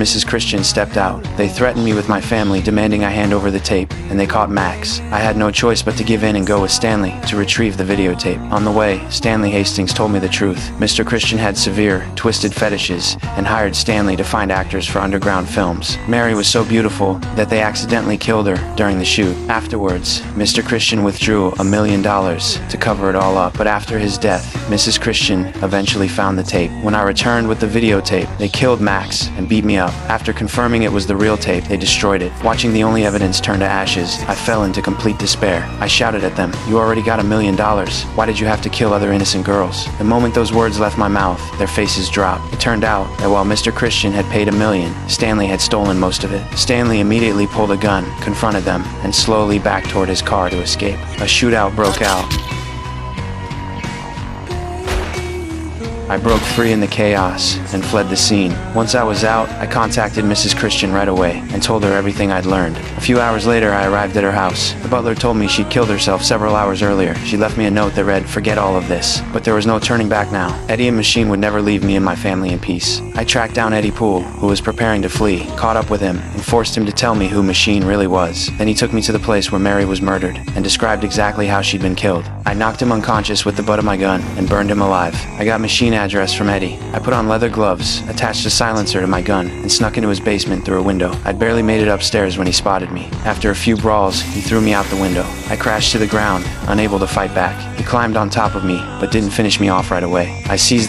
Mrs. Christian stepped out. They threatened me with my family, demanding I hand over the tape, and they caught Max. I had no choice but to give in and go with Stanley to retrieve the videotape. On the way, Stanley Hastings told me the truth. Mr. Christian had severe, twisted fetishes and hired Stanley to find actors for underground films. Mary was so beautiful that they accidentally killed her during the shoot. Afterwards, Mr. Christian withdrew $1 million to cover it all up, but after his death, Mrs. Christian eventually found the tape. When I returned with the videotape, they killed Max and beat me up. After confirming it was the real tape, they destroyed it. Watching the only evidence turn to ashes, I fell into complete despair. I shouted at them, "You already got $1 million. Why did you have to kill other innocent girls?" The moment those words left my mouth, their faces dropped. It turned out that while Mr. Christian had paid $1 million, Stanley had stolen most of it. Stanley immediately pulled a gun, confronted them, and slowly backed toward his car to escape. A shootout broke out. I broke free in the chaos and fled the scene. Once I was out, I contacted Mrs. Christian right away and told her everything I'd learned. A few hours later, I arrived at her house. The butler told me she'd killed herself several hours earlier. She left me a note that read, "Forget all of this." But there was no turning back now. Eddie and Machine would never leave me and my family in peace. I tracked down Eddie Poole, who was preparing to flee, caught up with him, and forced him to tell me who Machine really was. Then he took me to the place where Mary was murdered and described exactly how she'd been killed. I knocked him unconscious with the butt of my gun and burned him alive. I got Machine address from Eddie. I put on leather gloves, attached a silencer to my gun, and snuck into his basement through a window. I'd barely made it upstairs when he spotted me. After a few brawls, he threw me out the window. I crashed to the ground, unable to fight back. He climbed on top of me, but didn't finish me off right away. I seized the